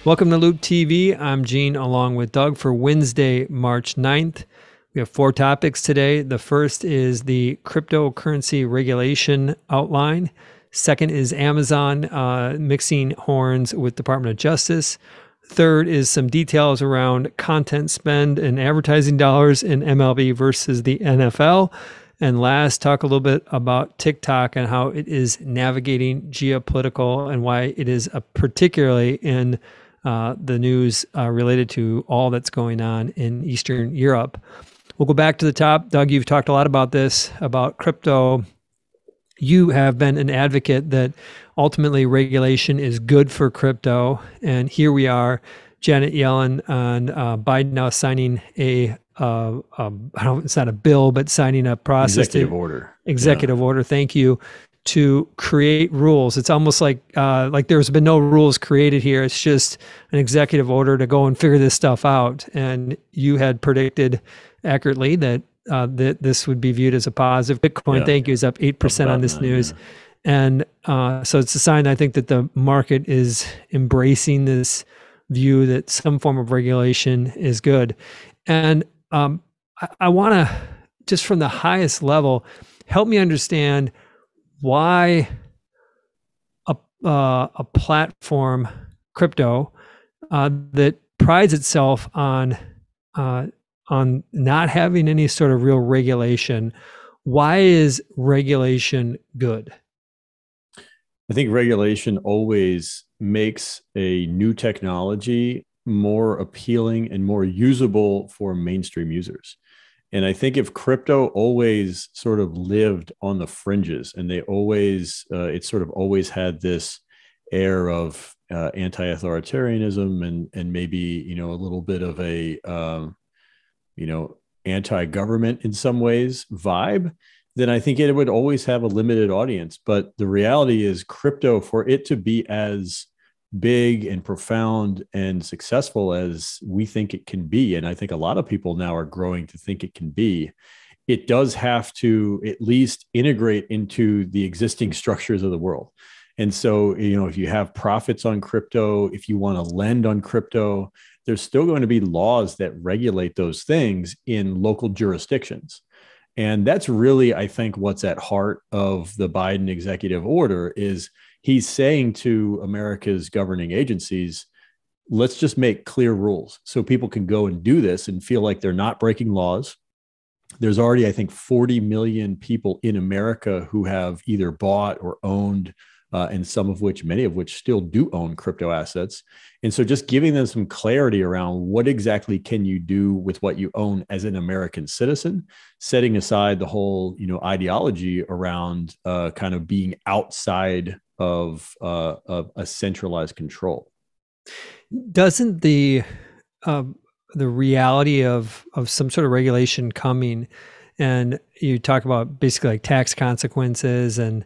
Welcome to Loup TV. I'm Gene along with Doug for Wednesday, March 9th. We have 4 topics today. The first is the cryptocurrency regulation outline. Second is Amazon mixing horns with Department of Justice. Third is some details around content spend and advertising dollars in MLB versus the NFL. And last, talk a little bit about TikTok and how it is navigating geopolitical and why it is particularly in the news related to all that's going on in Eastern Europe. We'll go back to the top. Doug, you've talked a lot about this, about crypto. You have been an advocate that ultimately regulation is good for crypto. And here we are, Janet Yellen and Biden now signing it's not a bill, but signing a process. Executive order, thank you, to create rules. It's almost like there's been no rules created here. It's just an executive order to go and figure this stuff out. And you had predicted accurately that this would be viewed as a positive. Bitcoin, thank you, is up 8% on this news. Yeah. And so it's a sign, I think, that the market is embracing this view that some form of regulation is good. And I want to, just from the highest level, help me understand why a platform, crypto, that prides itself on not having any sort of real regulation, why is regulation good? I think regulation always makes a new technology more appealing and more usable for mainstream users. And I think if crypto always sort of lived on the fringes and they always, it sort of always had this air of anti-authoritarianism and maybe, a little bit of a, anti-government in some ways vibe, then I think it would always have a limited audience. But the reality is crypto, for it to be as big and profound and successful as we think it can be, and I think a lot of people now are growing to think it can be, it does have to at least integrate into the existing structures of the world. And so, if you have profits on crypto, if you want to lend on crypto, there's still going to be laws that regulate those things in local jurisdictions. And that's really, I think, what's at heart of the Biden executive order is he's saying to America's governing agencies, let's just make clear rules so people can go and do this and feel like they're not breaking laws. There's already, I think, 40 million people in America who have either bought or owned, and many of which still do own crypto assets. And so just giving them some clarity around what exactly can you do with what you own as an American citizen, setting aside the whole, ideology around kind of being outside of a centralized control. Doesn't the reality of some sort of regulation coming, and you talk about basically like tax consequences and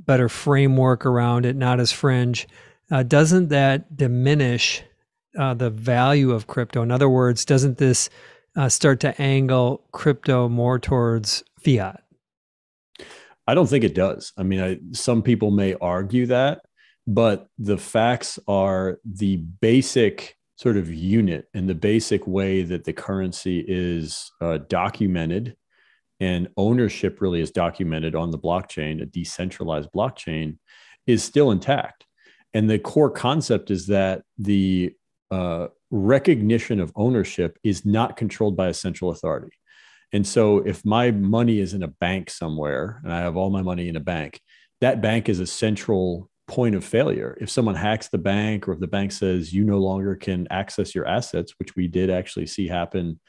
better framework around it, not as fringe, doesn't that diminish the value of crypto? In other words, doesn't this start to angle crypto more towards fiat? I don't think it does. I mean, some people may argue that, but the facts are the basic sort of unit and the basic way that the currency is documented and ownership really is documented on the blockchain, a decentralized blockchain, is still intact. And the core concept is that the recognition of ownership is not controlled by a central authority. And so if my money is in a bank somewhere and I have all my money in a bank, that bank is a central point of failure. If someone hacks the bank, or if the bank says you no longer can access your assets, which we did actually see happen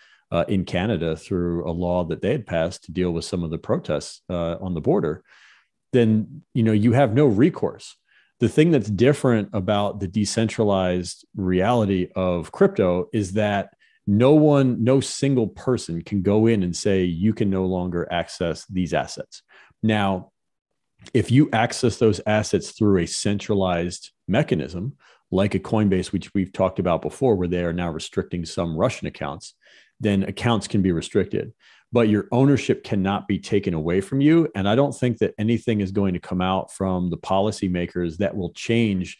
in Canada through a law that they had passed to deal with some of the protests on the border, then you have no recourse. The thing that's different about the decentralized reality of crypto is that no single person can go in and say you can no longer access these assets. Now, if you access those assets through a centralized mechanism, like a Coinbase, which we've talked about before, where they are now restricting some Russian accounts, then accounts can be restricted, but your ownership cannot be taken away from you. And I don't think that anything is going to come out from the policymakers that will change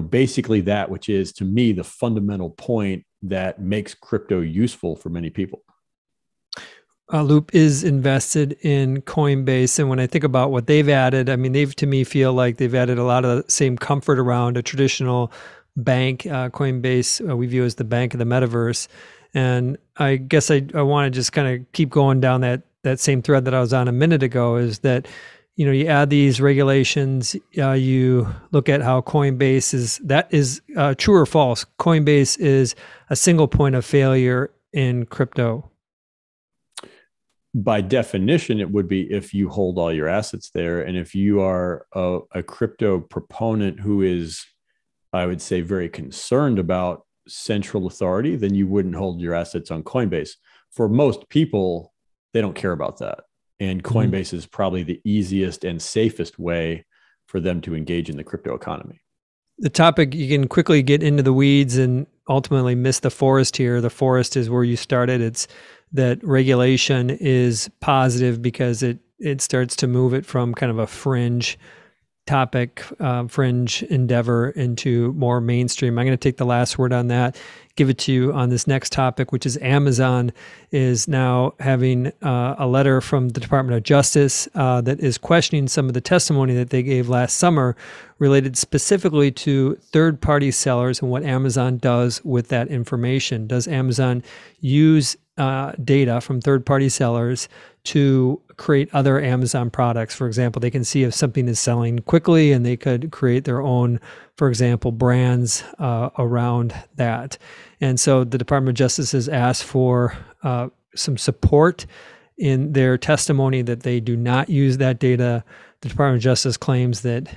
basically that, which is to me the fundamental point that makes crypto useful for many people. Loup is invested in Coinbase. And when I think about what they've added, I mean, they've to me feel like they've added a lot of the same comfort around a traditional bank. Coinbase, we view as the bank of the metaverse. And I guess I want to just kind of keep going down that same thread that I was on a minute ago, is that, you add these regulations, you look at how Coinbase is true or false. Coinbase is a single point of failure in crypto. By definition, it would be if you hold all your assets there. And if you are a crypto proponent who is, I would say, very concerned about central authority, then you wouldn't hold your assets on Coinbase. For most people, they don't care about that. And Coinbase is probably the easiest and safest way for them to engage in the crypto economy. The topic, you can quickly get into the weeds and ultimately miss the forest here. The forest is where you started. It's that regulation is positive because it starts to move it from kind of a fringe topic, fringe endeavor into more mainstream. I'm going to take the last word on that, give it to you on this next topic, which is Amazon is now having a letter from the Department of Justice that is questioning some of the testimony that they gave last summer related specifically to third-party sellers and what Amazon does with that information. Does Amazon use data from third-party sellers to create other Amazon products? For example, they can see if something is selling quickly and they could create their own, for example, brands around that. And so the Department of Justice has asked for some support in their testimony that they do not use that data. The Department of Justice claims that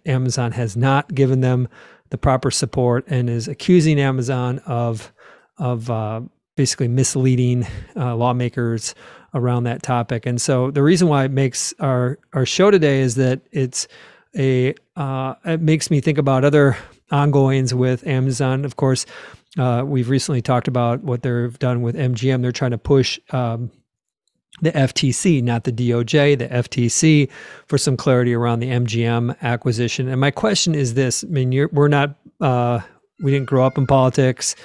Amazon has not given them the proper support and is accusing Amazon of basically misleading lawmakers around that topic. And so the reason why it makes our show today is that it makes me think about other ongoings with Amazon. Of course, we've recently talked about what they've done with MGM. They're trying to push the FTC, not the DOJ, the FTC, for some clarity around the MGM acquisition. And my question is this: I mean, we didn't grow up in politics.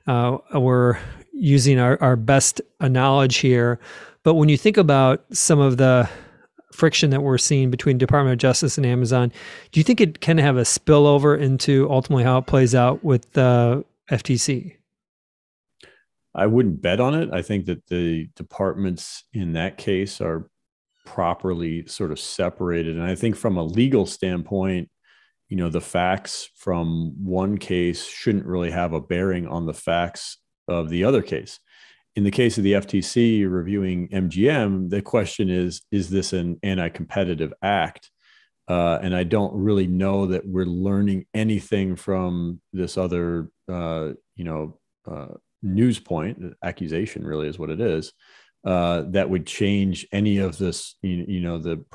We're using our best knowledge here. But when you think about some of the friction that we're seeing between Department of Justice and Amazon, do you think it can have a spillover into ultimately how it plays out with the FTC? I wouldn't bet on it. I think that the departments in that case are properly sort of separated. And I think from a legal standpoint, the facts from one case shouldn't really have a bearing on the facts of the other case. In the case of the FTC reviewing MGM, the question is this an anti-competitive act? And I don't really know that we're learning anything from this other, news point. Accusation really is what it is. That would change any of this, the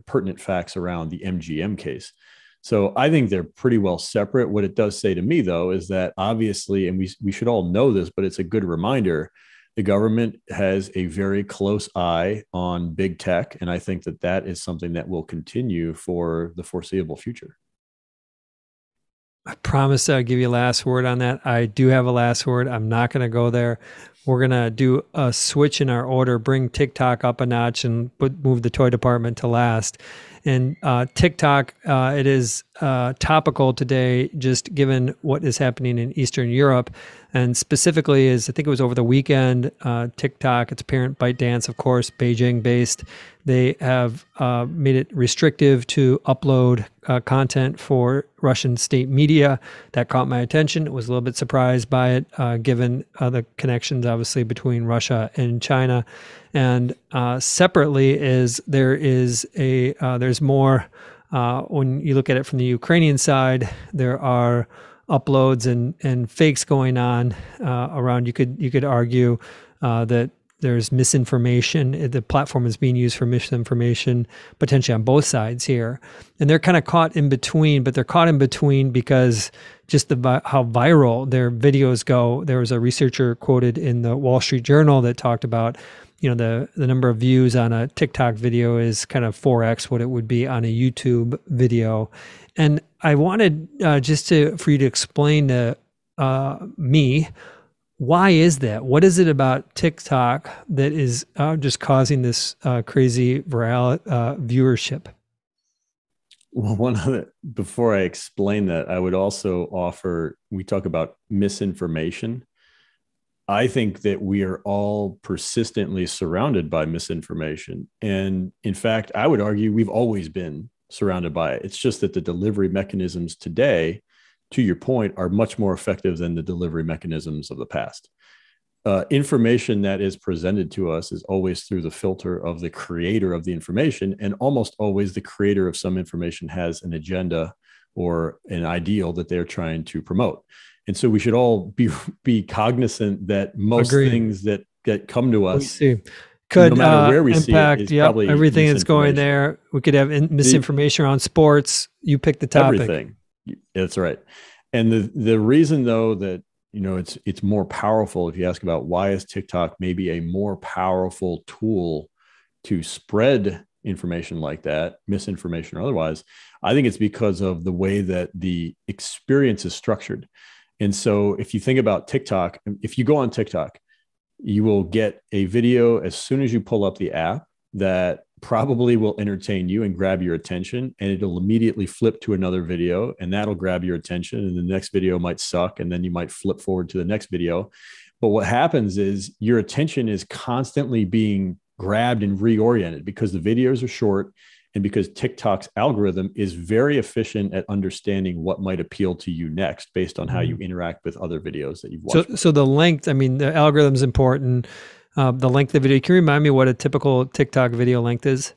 pertinent facts around the MGM case. So I think they're pretty well separate. What it does say to me, though, is that obviously, and we should all know this, but it's a good reminder, the government has a very close eye on big tech. And I think that is something that will continue for the foreseeable future. I promised I'd give you a last word on that. I do have a last word. I'm not going to go there. We're going to do a switch in our order, bring TikTok up a notch and move the toy department to last. And TikTok, it is topical today, just given what is happening in Eastern Europe. And specifically I think it was over the weekend, TikTok, its parent ByteDance, of course, Beijing-based, they have made it restrictive to upload content for Russian state media. That caught my attention. I was a little bit surprised by it, given the connections, obviously, between Russia and China. And separately, there's more. When you look at it from the Ukrainian side, there are uploads and fakes going on around. You could argue that there's misinformation. The platform is being used for misinformation, potentially on both sides here. And they're kind of caught in between, but they're caught in between because just how viral their videos go. There was a researcher quoted in the Wall Street Journal that talked about the number of views on a TikTok video is kind of 4x what it would be on a YouTube video. And I wanted for you to explain to me, why is that? What is it about TikTok that is just causing this crazy viewership? Well, before I explain that, I would also offer, we talk about misinformation. I think that we are all persistently surrounded by misinformation. And in fact, I would argue we've always been surrounded by it. It's just that the delivery mechanisms today, to your point, are much more effective than the delivery mechanisms of the past. Information that is presented to us is always through the filter of the creator of the information. And almost always the creator of some information has an agenda or an ideal that they're trying to promote. And so we should all be cognizant that most things that come to us, could no matter where we impact, see it, is probably everything that's going there. We could have misinformation on sports. You pick the topic. Everything. That's right. And the reason, though, that it's more powerful, if you ask about why is TikTok maybe a more powerful tool to spread information like that, misinformation or otherwise, I think it's because of the way that the experience is structured. And so if you think about TikTok, if you go on TikTok, you will get a video as soon as you pull up the app that probably will entertain you and grab your attention, and it'll immediately flip to another video and that'll grab your attention, and the next video might suck, and then you might flip forward to the next video. But what happens is your attention is constantly being grabbed and reoriented because the videos are short and because TikTok's algorithm is very efficient at understanding what might appeal to you next based on how you interact with other videos that you've watched. So the length, the algorithm's important. The length of the video. Can you remind me what a typical TikTok video length is?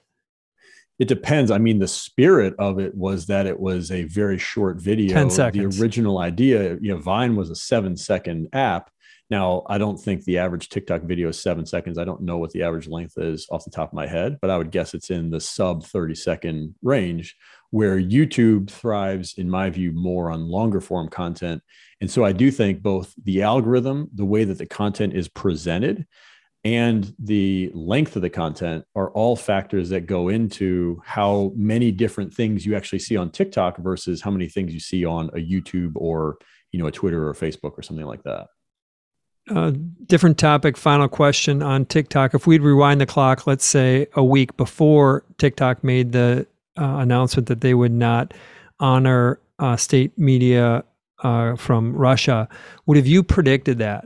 It depends. The spirit of it was that it was a very short video. 10 seconds. The original idea, Vine was a 7-second app. Now, I don't think the average TikTok video is 7 seconds. I don't know what the average length is off the top of my head, but I would guess it's in the sub 30-second range, where YouTube thrives, in my view, more on longer form content. And so I do think both the algorithm, the way that the content is presented, and the length of the content are all factors that go into how many different things you actually see on TikTok versus how many things you see on a YouTube or, a Twitter or Facebook or something like that. Different topic, final question on TikTok. If we'd rewind the clock, let's say a week before TikTok made the announcement that they would not honor state media from Russia, would have you predicted that?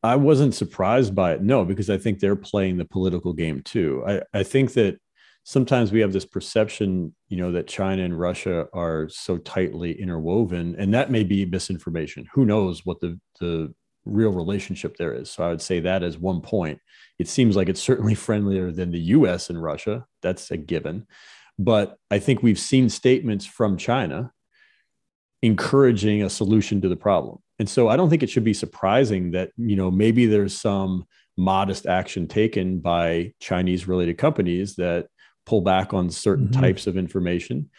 I wasn't surprised by it, no, because I think they're playing the political game too. I think that sometimes we have this perception, that China and Russia are so tightly interwoven, and that may be misinformation. Who knows what the real relationship there is? So I would say that as one point. It seems like it's certainly friendlier than the US and Russia. That's a given. But I think we've seen statements from China encouraging a solution to the problem. And so I don't think it should be surprising that, maybe there's some modest action taken by Chinese related companies that pull back on certain types of information.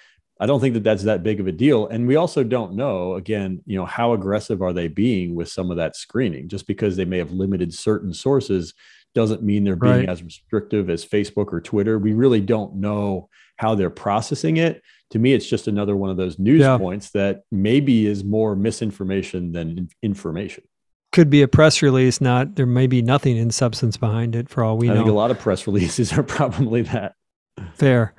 I don't think that that's that big of a deal. And we also don't know, again, how aggressive are they being with some of that screening? Just because they may have limited certain sources doesn't mean they're being as restrictive as Facebook or Twitter. We really don't know how they're processing it. To me, it's just another one of those news points that maybe is more misinformation than information. Could be a press release, there may be nothing in substance behind it for all we know. I think a lot of press releases are probably that. Fair.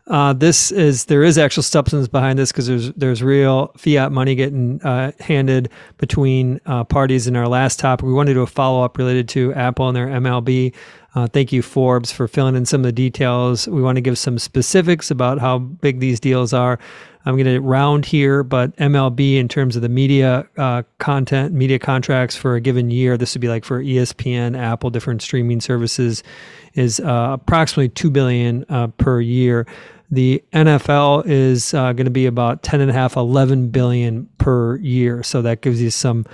There is actual substance behind this because there's real fiat money getting handed between parties. In our last topic, we wanted to do a follow-up related to Apple and their MLB. Thank you, Forbes, for filling in some of the details. We want to give some specifics about how big these deals are. I'm going to round here, but MLB in terms of the media content, media contracts for a given year, this would be like for ESPN, Apple, different streaming services, is approximately $2 billion per year. The NFL is going to be about 10.5, 11 billion per year. So that gives you some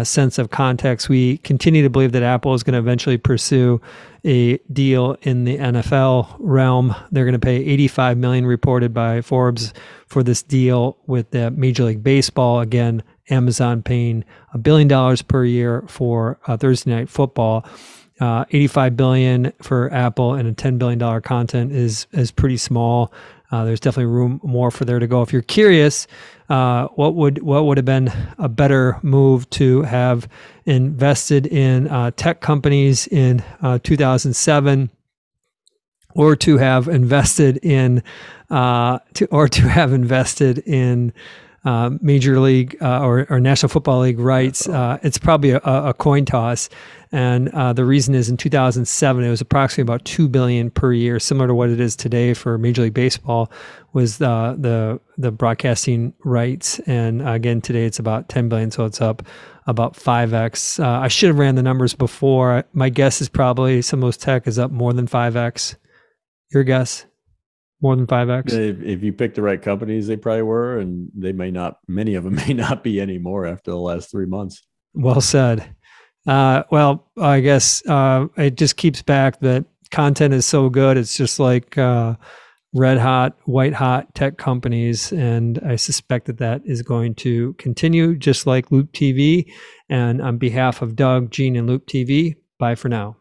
sense of context. We continue to believe that Apple is going to eventually pursue a deal in the NFL realm. They're going to pay $85 million reported by Forbes for this deal with the Major League Baseball. Again, Amazon paying $1 billion per year for Thursday Night Football. 85 billion for Apple, and a $10 billion content is pretty small. There's definitely room more for there to go. If you're curious, what would have been a better move to have invested in tech companies in 2007, or to have invested in Major League or National Football League rights? It's probably a coin toss. And the reason is in 2007, it was approximately about $2 billion per year, similar to what it is today for Major League Baseball, was the broadcasting rights. And again, today it's about $10 billion, so it's up about 5x. I should have ran the numbers before. My guess is probably some of those tech is up more than 5x. Your guess? More than 5x? If you pick the right companies, they probably were, and they may not, many of them may not be anymore after the last 3 months. Well said. Well, I guess it just keeps back that content is so good. It's just like red hot, white hot tech companies. And I suspect that is going to continue, just like Loup TV. And on behalf of Doug, Gene, and Loup TV, bye for now.